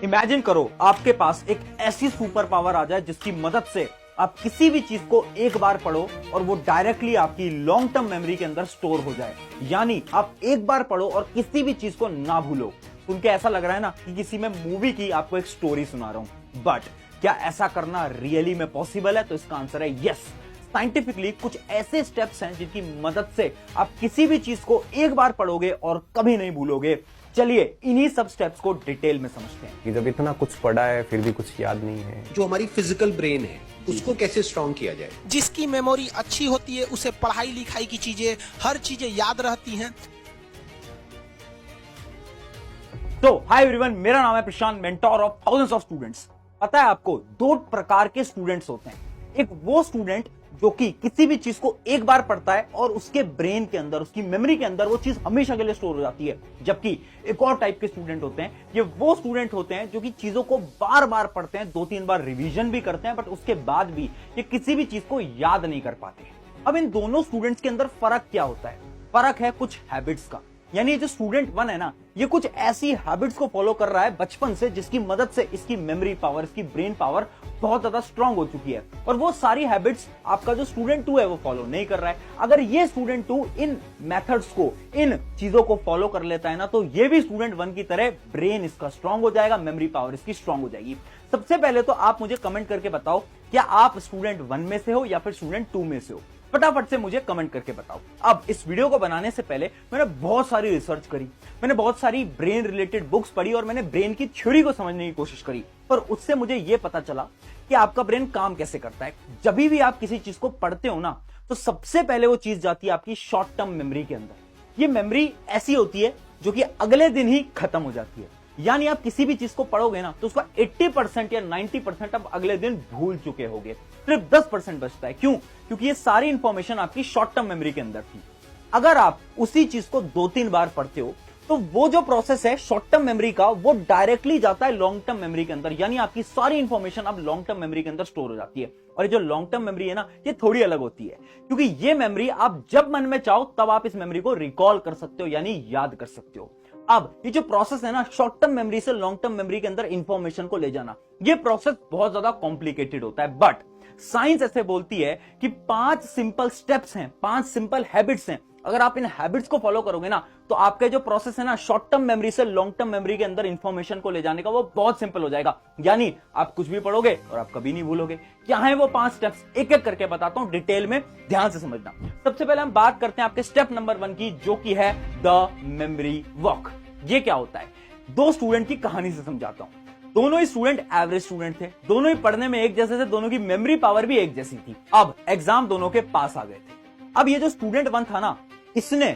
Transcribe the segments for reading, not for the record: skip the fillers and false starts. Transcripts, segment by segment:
Imagine करो आपके पास एक ऐसी सुपर पावर आ जाए जिसकी मदद से आप किसी भी चीज को एक बार पढ़ो और वो डायरेक्टली आपकी लॉन्ग टर्म मेमोरी के अंदर स्टोर हो जाए। यानी आप एक बार पढ़ो और किसी भी चीज को ना भूलो। सुन के ऐसा लग रहा है ना कि किसी में मूवी की आपको एक स्टोरी सुना रहा हूं, बट क्या ऐसा करना रियली में पॉसिबल है? तो इसका आंसर है यस। साइंटिफिकली कुछ ऐसे स्टेप्स हैं जिनकी मदद से आप किसी भी चीज को एक बार पढ़ोगे और कभी नहीं भूलोगे। चलिए इन्हीं सब स्टेप्स को डिटेल में समझते हैं कि जब इतना कुछ पढ़ा है फिर भी कुछ याद नहीं है। जो हमारी फिजिकल ब्रेन है उसको कैसे स्ट्रॉन्ग किया जाए। जिसकी मेमोरी अच्छी होती है उसे पढ़ाई लिखाई की चीजें, हर चीजें याद रहती हैं। तो हाय एवरीवन, मेरा नाम है Prashant, mentor of thousands of students. पता है आपको दो प्रकार के स्टूडेंट्स होते हैं। एक वो स्टूडेंट जो कि किसी भी चीज को एक बार पढ़ता है और उसके ब्रेन के अंदर, उसकी मेमोरी के अंदर वो चीज हमेशा के लिए स्टोर हो जाती है। जबकि एक और टाइप के स्टूडेंट होते हैं, ये वो स्टूडेंट होते हैं जो कि चीजों को बार बार पढ़ते हैं, 2-3 बार रिवीजन भी करते हैं, बट उसके बाद भी ये किसी भी चीज को याद नहीं कर पाते। अब इन दोनों स्टूडेंट्स के अंदर फर्क क्या होता है? फर्क है कुछ हैबिट्स का। यानी जो स्टूडेंट 1 है ना, ये कुछ ऐसी हैबिट्स को फॉलो कर रहा है बचपन से जिसकी मदद से इसकी मेमोरी पावर, इसकी ब्रेन पावर बहुत ज्यादा स्ट्रांग हो चुकी है। और वो सारी हैबिट्स आपका जो स्टूडेंट 2 है वो फॉलो नहीं कर रहा है। अगर ये स्टूडेंट 2 इन मेथड्स को, इन चीजों को फॉलो कर लेता है ना, तो ये भी स्टूडेंट 1 की तरह ब्रेन इसका स्ट्रांग हो जाएगा, मेमोरी पावर इसकी स्ट्रांग हो जाएगी। सबसे पहले तो आप मुझे कमेंट करके बताओ, क्या आप स्टूडेंट 1 में से हो या फिर स्टूडेंट 2 में से हो? फटाफट से मुझे कमेंट करके बताओ। अब इस वीडियो को बनाने से पहले मैंने बहुत सारी रिसर्च करी, मैंने बहुत सारी ब्रेन रिलेटेड बुक्स पढ़ी और मैंने ब्रेन की थ्योरी को समझने की कोशिश करी। पर उससे मुझे यह पता चला कि आपका ब्रेन काम कैसे करता है। जब भी आप किसी चीज को पढ़ते हो ना, तो सबसे पहले वो चीज जाती है आपकी शॉर्ट टर्म मेमोरी के अंदर। ये मेमोरी ऐसी होती है जो कि अगले दिन ही खत्म हो जाती है। यानी आप किसी भी चीज को पढ़ोगे ना, तो उसका 80% या 90% आप अगले दिन भूल चुके होगे, सिर्फ 10% बचता है। क्यों? क्योंकि ये सारी इंफॉर्मेशन आपकी शॉर्ट टर्म मेमोरी के अंदर थी। अगर आप उसी चीज को 2-3 बार पढ़ते हो, तो वो जो प्रोसेस है शॉर्ट टर्म मेमोरी का, वो डायरेक्टली जाता है लॉन्ग टर्म मेमोरी के अंदर। यानी आपकी सारी इंफॉर्मेशन अब लॉन्ग टर्म मेमोरी के अंदर स्टोर हो जाती है। और ये जो लॉन्ग टर्म मेमोरी है ना, ये थोड़ी अलग होती है, क्योंकि ये मेमोरी आप जब मन में चाहो तब आप इस मेमोरी को रिकॉल कर सकते हो, यानी याद कर सकते हो। अब ये जो प्रोसेस है ना, शॉर्ट टर्म मेमोरी से लॉन्ग टर्म मेमोरी के अंदर इंफॉर्मेशन को ले जाना, ये प्रोसेस बहुत ज्यादा कॉम्प्लिकेटेड होता है। बट साइंस ऐसे बोलती है कि 5 सिंपल स्टेप्स हैं, 5 सिंपल हैबिट्स हैं। अगर आप इन हैबिट्स को फॉलो करोगे ना, तो आपका जो प्रोसेस है ना, शॉर्ट टर्म मेमोरी से लॉन्ग टर्म मेमोरी के अंदर इंफॉर्मेशन को ले जाने का, वो बहुत सिंपल हो जाएगा। यानी आप कुछ भी पढ़ोगे और आप कभी नहीं भूलोगे। क्या है वो 5 स्टेप्स? एक एक करके बताता हूं, डिटेल में ध्यान से समझना। सबसे पहले हम बात करते हैं आपके स्टेप नंबर 1 की, जो कि है द मेमोरी वॉक। ये क्या होता है? 2 स्टूडेंट की कहानी से समझाता हूं। दोनों ही स्टूडेंट एवरेज स्टूडेंट थे, दोनों ही पढ़ने में एक जैसे थे, दोनों की मेमोरी पावर भी एक जैसी थी। अब एग्जाम दोनों के पास आ गए थे। अब ये जो स्टूडेंट 1 था ना, इसने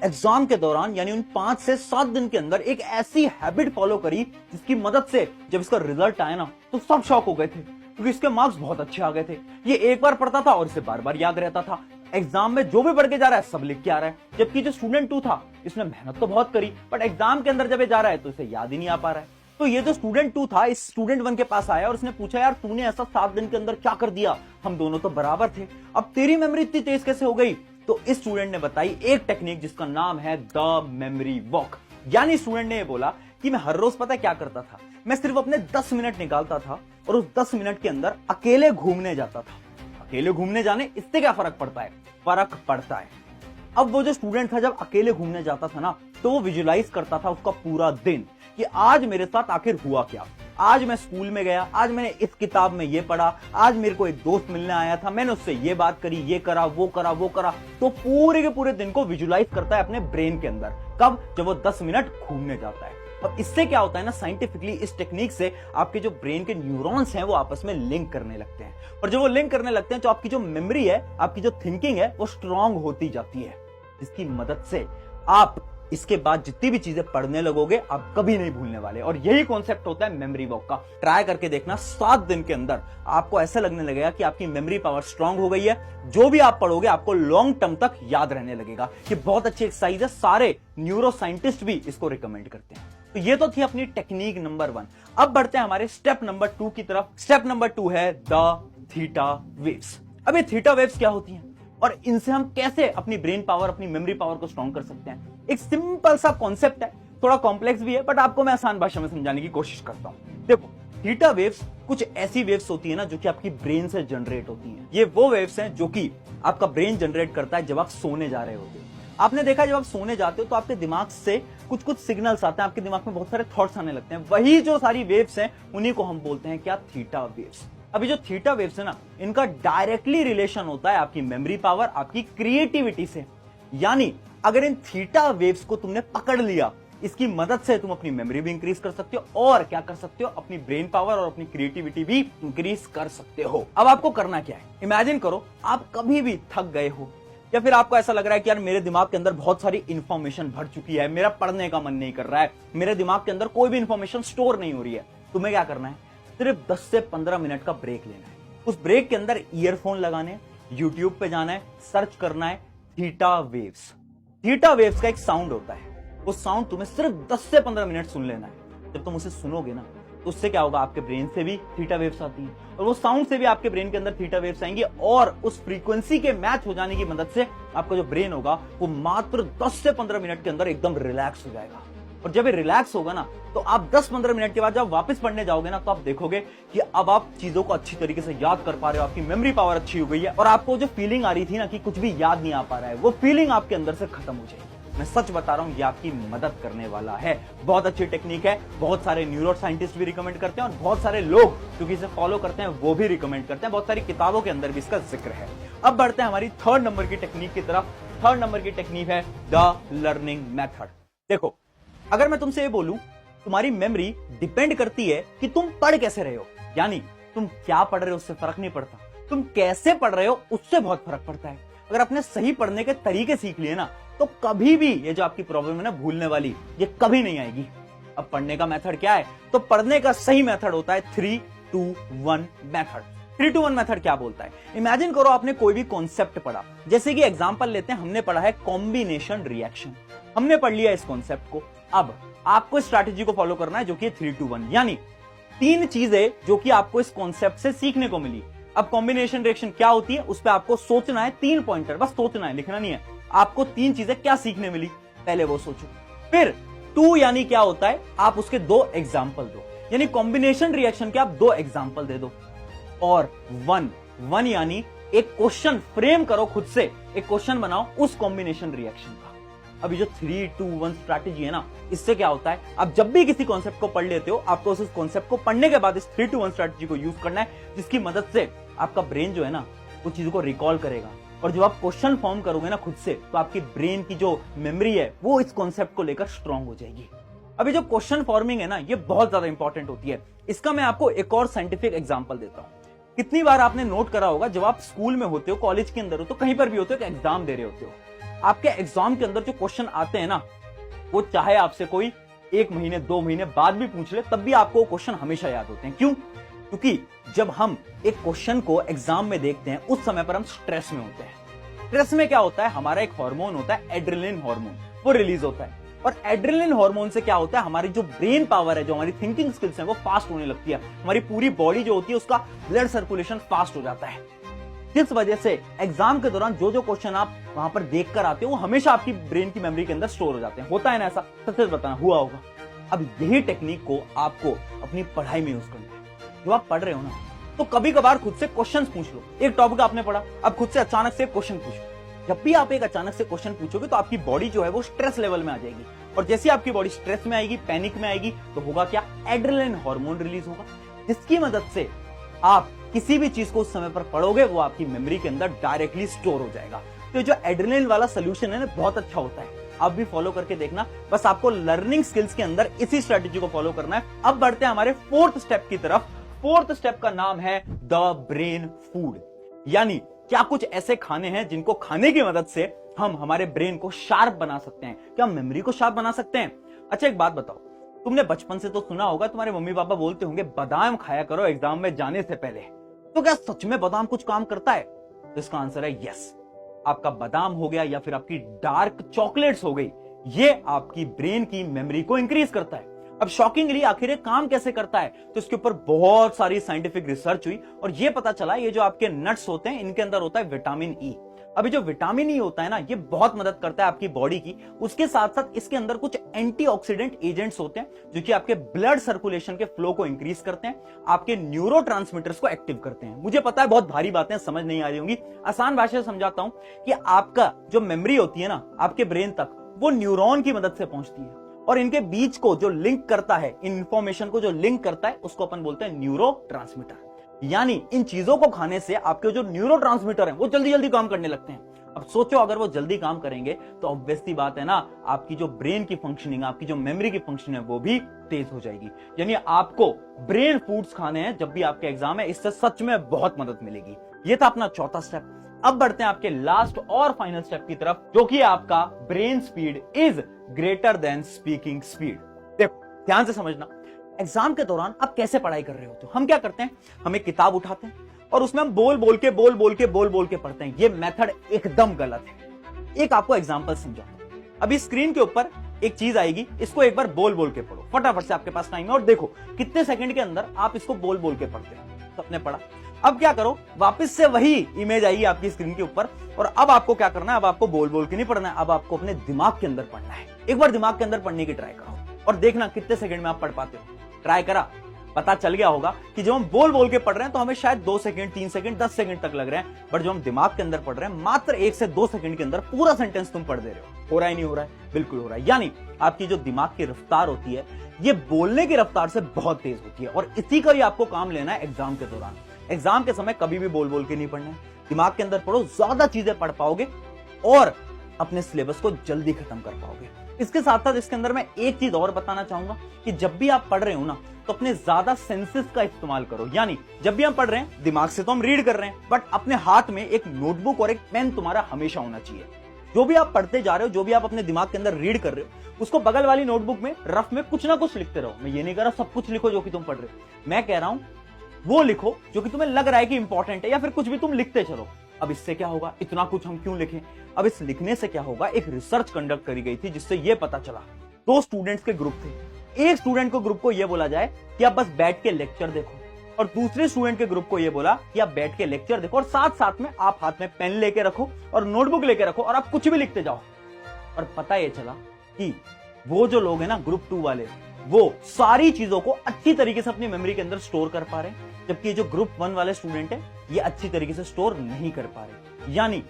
एग्जाम के दौरान यानी उन 5 से 7 दिन के अंदर एक ऐसी हैबिट फॉलो करी जिसकी मदद से जब इसका रिजल्ट आया ना, तो सब शॉक हो गए थे, क्योंकि इसके मार्क्स बहुत अच्छे आ गए थे। ये एक बार पढ़ता था और इसे बार बार याद रहता था। एग्जाम में जो भी पढ़ के जा रहा है सब लिख के आ रहा है। जबकि जो स्टूडेंट 2 था, इसने मेहनत तो बहुत करी, बट एग्जाम के अंदर जब ये जा रहा है तो इसे याद ही नहीं आ पा रहा है। तो ये जो स्टूडेंट 2 था, इस स्टूडेंट 1 के पास आया और उसने पूछा, यार तूने ऐसा 7 दिन के अंदर क्या कर दिया? हम दोनों तो बराबर थे, अब तेरी मेमोरी इतनी तेज कैसे हो गई? तो इस स्टूडेंट ने बताई एक टेक्निक जिसका नाम है द मेमोरी वॉक। यानी स्टूडेंट ने ये बोला कि मैं हर रोज पता क्या करता था, मैं सिर्फ अपने 10 मिनट निकालता था और उस 10 मिनट के अंदर अकेले घूमने जाता था। अकेले घूमने जाने इससे क्या फर्क पड़ता है? फर्क पड़ता है। अब वो जो स्टूडेंट था, जब अकेले घूमने जाता था ना, तो वो विजुलाइज करता था उसका पूरा दिन कि आज मेरे साथ आखिर हुआ क्या। आज मैं स्कूल में गया, आज मैंने इस किताब में ये पढ़ा, आज मेरे को एक दोस्त मिलने आया था, मैंने उससे ये बात करी, ये करा, वो करा, वो करा। तो पूरे के पूरे दिन को विजुलाइज करता है अपने ब्रेन के अंदर। कब? जब वो 10 मिनट घूमने जाता है। अब इससे क्या होता है ना, साइंटिफिकली इस टेक्निक से आपके जो ब्रेन के न्यूरॉन्स हैं वो आपस में लिंक करने लगते हैं, और जब वो लिंक करने लगते हैं तो आपकी जो मेमोरी है, आपकी जो थिंकिंग है, वो स्ट्रांग होती जाती है, जिसकी मदद से आप इसके बाद जितनी भी चीजें पढ़ने लगोगे आप कभी नहीं भूलने वाले। और यही कॉन्सेप्ट होता है मेमोरी वॉक का। ट्राई करके देखना, 7 दिन के अंदर आपको ऐसा लगने लगेगा कि आपकी मेमोरी पावर स्ट्रांग हो गई है। जो भी आप पढ़ोगे आपको लॉन्ग टर्म तक याद रहने लगेगा। ये बहुत अच्छी एक्सरसाइज है, सारे न्यूरो साइंटिस्ट भी इसको रिकमेंड करते हैं। तो ये तो थी अपनी टेक्निक नंबर 1। अब बढ़ते हैं हमारे स्टेप नंबर 2 की तरफ। स्टेप नंबर 2 है द थीटा वेव्स। अब ये थीटा वेव्स क्या होती हैं और इनसे हम कैसे अपनी ब्रेन पावर, अपनी मेमोरी पावर को स्ट्रांग कर सकते हैं? एक सिंपल सा कॉन्सेप्ट है, थोड़ा कॉम्प्लेक्स भी है, बट आपको मैं आसान भाषा में समझाने की कोशिश करता हूं। देखो, थीटा वेव्स कुछ ऐसी वेव्स होती है ना जो कि आपकी ब्रेन से जनरेट होती हैं। ये वो वेव्स हैं जो कि आपका ब्रेन जनरेट करता है जब आप सोने जा रहे होते हो। आपने देखा जब आप सोने जाते हो तो आपके दिमाग से कुछ कुछ सिग्नल्स आते हैं, आपके दिमाग में बहुत सारे थॉट्स आने लगते हैं। वही जो सारी वेव्स हैं उन्हीं को हम बोलते हैं क्या, थीटा वेव्स। अभी जो थीटा वेव्स है ना, इनका डायरेक्टली रिलेशन होता है आपकी मेमोरी पावर, आपकी क्रिएटिविटी से। यानी अगर इन थीटा वेव्स को तुमने पकड़ लिया, इसकी मदद से तुम अपनी मेमोरी भी इंक्रीज कर सकते हो और क्या कर सकते हो, अपनी ब्रेन पावर और अपनी क्रिएटिविटी भी इंक्रीज कर सकते हो। अब आपको करना क्या है, इमेजिन करो आप कभी भी थक गए हो या फिर आपको ऐसा लग रहा है कि यार मेरे दिमाग के अंदर बहुत सारी इंफॉर्मेशन भर चुकी है, मेरा पढ़ने का मन नहीं कर रहा है, मेरे दिमाग के अंदर कोई भी इंफॉर्मेशन स्टोर नहीं हो रही है। तुम्हें क्या करना है, सिर्फ 10 से 15 मिनट का ब्रेक लेना है। उस ब्रेक के अंदर ईयरफोन लगाने, यूट्यूब पे जाना है, सर्च करना है थीटा वेव्स। थीटा वेव्स का एक साउंड होता है, वो साउंड तुम्हें सिर्फ 10 से 15 मिनट सुन लेना है। जब तुम उसे सुनोगे ना तो उससे क्या होगा, आपके ब्रेन से भी थीटा वेव्स आती हैं और वो साउंड से भी आपके ब्रेन के अंदर थीटा वेव्स आएंगी और उस फ्रीक्वेंसी के मैच हो जाने की मदद से आपका जो ब्रेन होगा वो मात्र 10 से 15 मिनट के अंदर एकदम रिलैक्स हो जाएगा। और जब ये रिलैक्स होगा ना तो आप 10-15 मिनट के बाद जब वापस पढ़ने जाओगे ना तो आप देखोगे कि अब आप चीजों को अच्छी तरीके से याद कर पा रहे हो, आपकी मेमोरी पावर अच्छी हो गई है और आपको जो फीलिंग आ रही थी ना कि कुछ भी याद नहीं आ पा रहा है, वो फीलिंग आपके अंदर से खत्म हो जाएगी। मैं सच बता रहा हूं, ये आपकी मदद करने वाला है। बहुत अच्छी टेक्निक है, बहुत सारे न्यूरो साइंटिस्ट भी रिकमेंड करते हैं और बहुत सारे लोग जो कि इसे फॉलो करते हैं वो भी रिकमेंड करते हैं। बहुत सारी किताबों के अंदर भी इसका जिक्र है। अब बढ़ते हैं हमारी 3rd नंबर की टेक्निक की तरफ। 3rd नंबर की टेक्निक है द लर्निंग मेथड। देखो, अगर मैं तुमसे ये बोलूं तुम्हारी मेमोरी डिपेंड करती है कि तुम पढ़ कैसे रहे हो, यानी तुम क्या पढ़ रहे हो उससे फर्क नहीं पड़ता, तुम कैसे पढ़ रहे हो उससे बहुत फर्क पड़ता है। अगर आपने सही पढ़ने के तरीके सीख लिए ना तो कभी भी ये जो आपकी प्रॉब्लम है ना भूलने वाली, ये कभी नहीं आएगी। अब पढ़ने का मेथड क्या है, तो पढ़ने का सही मेथड होता है 3-2-1 मेथड। 3-2-1 मेथड क्या बोलता है, इमेजिन करो आपने कोई भी कॉन्सेप्ट पढ़ा। जैसे कि एग्जांपल लेते हैं, हमने पढ़ा है कॉम्बिनेशन रिएक्शन, हमने पढ़ लिया इस कॉन्सेप्ट को। अब आपको स्ट्रैटेजी को फॉलो करना है जो कि 3-2-1, यानी 3 चीजें जो कि आपको इस कॉन्सेप्ट से सीखने को मिली। अब कॉम्बिनेशन रिएक्शन क्या होती है उस पर आपको सोचना है, 3 पॉइंटर, बस सोचना है, लिखना नहीं है। आपको 3 चीजें क्या सीखने मिली, पहले वो सोचो। फिर 2 यानी क्या होता है, आप उसके 2 एग्जाम्पल दो, यानी कॉम्बिनेशन रिएक्शन के आप 2 एग्जाम्पल दे दो। और 1 यानी एक क्वेश्चन फ्रेम करो, खुद से एक क्वेश्चन बनाओ उस कॉम्बिनेशन रिएक्शन का। अभी जो 3-2-1 स्ट्रैटेजी है ना, इससे क्या होता है, आप जब भी किसी कॉन्सेप्ट को पढ़ लेते हो आपको उस कॉन्सेप्ट को पढ़ने के बाद इस 3-2-1 स्ट्रैटेजी को यूज करना है, जिसकी मदद से आपका ब्रेन जो है ना वो चीजों को रिकॉल करेगा। और जब आप क्वेश्चन फॉर्म करोगे ना खुद से, तो आपकी ब्रेन की जो मेमोरी है वो इस कॉन्सेप्ट को लेकर स्ट्रांग हो जाएगी। अभी जो क्वेश्चन फॉर्मिंग है ना, ये बहुत ज्यादा इंपॉर्टेंट होती है। इसका मैं आपको एक और साइंटिफिक एग्जांपल देता हूं। कितनी बार आपने नोट करा होगा, जब आप स्कूल में होते हो, कॉलेज के अंदर हो, तो कहीं पर भी होते हो, एग्जाम दे रहे होते हो, आपके एग्जाम के अंदर जो क्वेश्चन आते हैं ना, वो चाहे आपसे कोई 1 महीने 2 महीने बाद भी पूछ ले, तब भी आपको क्वेश्चन हमेशा याद होते हैं। क्यों? क्योंकि जब हम एक क्वेश्चन को एग्जाम में देखते हैं उस समय पर हम स्ट्रेस में होते हैं। स्ट्रेस में क्या होता है, हमारा एक हार्मोन होता है एड्रेनलिन हार्मोन, वो रिलीज होता है। और एड्रेनलिन हार्मोन से क्या होता है, हमारी जो ब्रेन पावर है, जो हमारी थिंकिंग स्किल्स है, वो फास्ट होने लगती है। हमारी पूरी बॉडी जो होती है उसका ब्लड सर्कुलेशन फास्ट हो जाता है, जिस वजह से एग्जाम के दौरान जो जो क्वेश्चन आप वहां पर देख कर आते हो वो हमेशा आपकी ब्रेन की मेमोरी के अंदर स्टोर हो जाते हैं। होता है ना ऐसा? सच बताना, हुआ होगा। अब यही टेक्निक को आपको अपनी पढ़ाई में यूज करना है। जो आप पढ़ रहे हो ना, तो कभी कभार खुद से क्वेश्चन पूछ लो। एक टॉपिक आपने पढ़ा, अब खुद से अचानक से क्वेश्चन पूछो। जब भी आप एक अचानक से क्वेश्चन पूछोगे तो आपकी बॉडी जो है वो स्ट्रेस लेवल में आ जाएगी, और जैसे आपकी बॉडी स्ट्रेस में आएगी, पैनिक में आएगी, तो होगा क्या, एड्रेनलिन हार्मोन रिलीज होगा, जिसकी मदद से आप किसी भी चीज को उस समय पर पढ़ोगे वो आपकी मेमोरी के अंदर डायरेक्टली स्टोर हो जाएगा। तो जो एड्रेनलिन वाला सोल्यूशन है ना, बहुत अच्छा होता है, आप भी फॉलो करके देखना। बस आपको लर्निंग स्किल्स के अंदर इसी स्ट्रेटेजी को फॉलो करना है। अब बढ़ते हैं हमारे 4th स्टेप की तरफ। 4th स्टेप का नाम है द ब्रेन फूड, यानी क्या कुछ ऐसे खाने हैं जिनको खाने की मदद से हम हमारे ब्रेन को शार्प बना सकते हैं, क्या मेमोरी को शार्प बना सकते हैं। अच्छा एक बात बताओ, तुमने बचपन से तो सुना होगा, तुम्हारे मम्मी पापा बोलते होंगे बादाम खाया करो एग्जाम में जाने से पहले, तो क्या सच में बादाम कुछ काम करता है? तो इसका आंसर है यस। आपका बादाम हो गया या फिर आपकी डार्क चॉकलेट्स हो गई, ये आपकी ब्रेन की मेमोरी को इंक्रीज करता है। अब शॉकिंगली आखिर ये काम कैसे करता है, तो इसके ऊपर बहुत सारी साइंटिफिक रिसर्च हुई और ये पता चला ये जो आपके नट्स होते हैं इनके अंदर होता है विटामिन ई। अभी जो विटामिन ई होता है ना, ये बहुत मदद करता है आपकी बॉडी की। उसके साथ साथ इसके अंदर कुछ एंटीऑक्सीडेंट एजेंट्स होते हैं जो कि आपके ब्लड सर्कुलेशन के फ्लो को इंक्रीज करते हैं, आपके न्यूरोट्रांसमीटर्स को एक्टिव करते हैं। मुझे पता है बहुत भारी बातें समझ नहीं आ रही होंगी, आसान भाषा में समझाता हूं कि आपका जो मेमोरी होती है ना आपके ब्रेन तक, वो न्यूरॉन की मदद से पहुंचती है और इनके बीच को जो लिंक करता है, इन इंफॉर्मेशन को जो लिंक करता है, उसको अपन बोलते हैं न्यूरोट्रांसमीटर। यानी इन चीजों को खाने से आपके जो न्यूरोट्रांसमीटर हैं वो जल्दी जल्दी काम करने लगते हैं। अब सोचो अगर वो जल्दी काम करेंगे तो ऑब्वियस सी बात है ना, आपकी जो ब्रेन की फंक्शनिंग, आपकी जो मेमोरी की फंक्शनिंग है वो भी तेज हो जाएगी। यानी आपको ब्रेन फूड्स खाने हैं जब भी आपके एग्जाम है, इससे सच में बहुत मदद मिलेगी। ये था अपना चौथा स्टेप। अब बढ़ते हैं आपके लास्ट और फाइनल स्टेप की तरफ, जो कि आपका brain speed is greater than speaking speed. देखो ध्यान से समझना, एग्जाम के दौरान आप कैसे पढ़ाई कर रहे होते हो। हम क्या करते हैं, हम एक किताब उठाते हैं और उसमें हम बोल बोल के पढ़ते हैं। ये मेथड एकदम गलत है। एक आपको एग्जांपल समझाता हूं। अभी स्क्रीन के ऊपर एक चीज आएगी, इसको एक बार बोल बोल के पढ़ो फटाफट से, आपके पास टाइम है और देखो कितने सेकंड के अंदर आप इसको बोल बोल के पढ़ते हैं। तो आपने पढ़ा, अब क्या करो, वापस से वही इमेज आएगी आपकी स्क्रीन के ऊपर और अब आपको क्या करना है, अब आपको बोल बोल के नहीं पढ़ना है, अब आपको अपने दिमाग के अंदर पढ़ना है। एक बार दिमाग के अंदर पढ़ने की ट्राई करो और देखना कितने सेकंड में आप पढ़ पाते हो। ट्राई करा, पता चल गया होगा कि जब हम बोल बोल के पढ़ रहे हैं तो हमें शायद 2 सेकंड, 3 सेकंड, 10 सेकंड तक लग रहे हैं, बट जो हम दिमाग के अंदर पढ़ रहे हैं मात्र 1 से 2 सेकंड के अंदर पूरा सेंटेंस तुम पढ़ दे रहे हो रहा है नहीं हो रहा है? बिल्कुल हो रहा है। यानी आपकी जो दिमाग की रफ्तार होती है ये बोलने की रफ्तार से बहुत तेज होती है और इसी का ही आपको काम लेना है एग्जाम के दौरान। एग्जाम के समय कभी भी बोल बोल के नहीं पढ़ना है, दिमाग के अंदर पढ़ो, ज्यादा चीजें पढ़ पाओगे और अपने सिलेबस को जल्दी खत्म कर पाओगे। इसके साथ साथ इसके अंदर मैं एक चीज और बताना चाहूंगा कि जब भी आप पढ़ रहे हो ना तो अपने ज्यादा सेंसेस का इस्तेमाल करो। यानी जब भी हम पढ़ रहे हैं, दिमाग से तो हम रीड कर रहे हैं, बट अपने हाथ में एक नोटबुक और एक पेन तुम्हारा हमेशा होना चाहिए। जो भी आप पढ़ते जा रहे हो, जो भी आप अपने दिमाग के अंदर रीड कर रहे हो, उसको बगल वाली नोटबुक में रफ में कुछ ना कुछ लिखते रहो। मैं ये नहीं कह रहा सब कुछ लिखो जो कि तुम पढ़ रहे हो, मैं कह रहा हूं वो लिखो जो कि तुम्हें लग रहा है कि इंपॉर्टेंट है, या फिर कुछ भी तुम लिखते चलो। अब इससे क्या होगा, इतना कुछ हम क्यों लिखें, अब इस लिखने से क्या होगा, एक रिसर्च कंडक्ट करी गई थी जिससे यह पता चला, 2 स्टूडेंट्स के ग्रुप थे। एक स्टूडेंट को ग्रुप को यह बोला जाए कि आप बस बैठ के लेक्चर देखो और दूसरे स्टूडेंट के ग्रुप को यह बोला कि आप बैठ के लेक्चर देखो और साथ साथ में आप हाथ में पेन लेके रखो और नोटबुक लेके रखो और आप कुछ भी लिखते जाओ। और पता यह चला कि वो जो लोग हैं ना ग्रुप 2 वाले, वो सारी चीजों को अच्छी तरीके से अपनी मेमोरी के अंदर स्टोर कर पा रहे हैं, जबकि जो ग्रुप 1 वाले स्टूडेंट है ये अच्छी तरीके से स्टोर नहीं कर पा रहे। यानी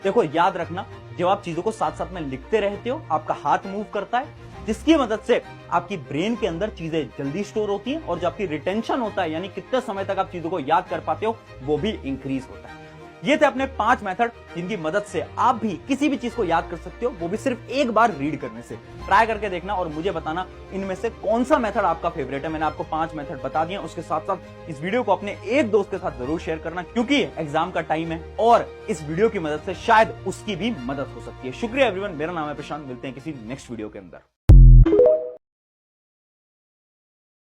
देखो याद रखना, जब आप चीजों को साथ साथ में लिखते रहते हो, आपका हाथ मूव करता है, जिसकी मदद से आपकी ब्रेन के अंदर चीजें जल्दी स्टोर होती हैं और जो आपकी रिटेंशन होता है, यानी कितने समय तक आप चीजों को याद कर पाते हो, वो भी इंक्रीज होता है। ये थे अपने 5 मेथड जिनकी मदद से आप भी किसी भी चीज को याद कर सकते हो, वो भी सिर्फ एक बार रीड करने से। ट्राई करके देखना और मुझे बताना इनमें से कौन सा मेथड आपका फेवरेट है। मैंने आपको 5 मेथड बता दिए। उसके साथ साथ इस वीडियो को अपने एक दोस्त के साथ जरूर शेयर करना, क्योंकि एग्जाम का टाइम है और इस वीडियो की मदद से शायद उसकी भी मदद हो सकती है। शुक्रिया एवरीवन, मेरा नाम है प्रशांत, मिलते हैं किसी नेक्स्ट वीडियो के अंदर।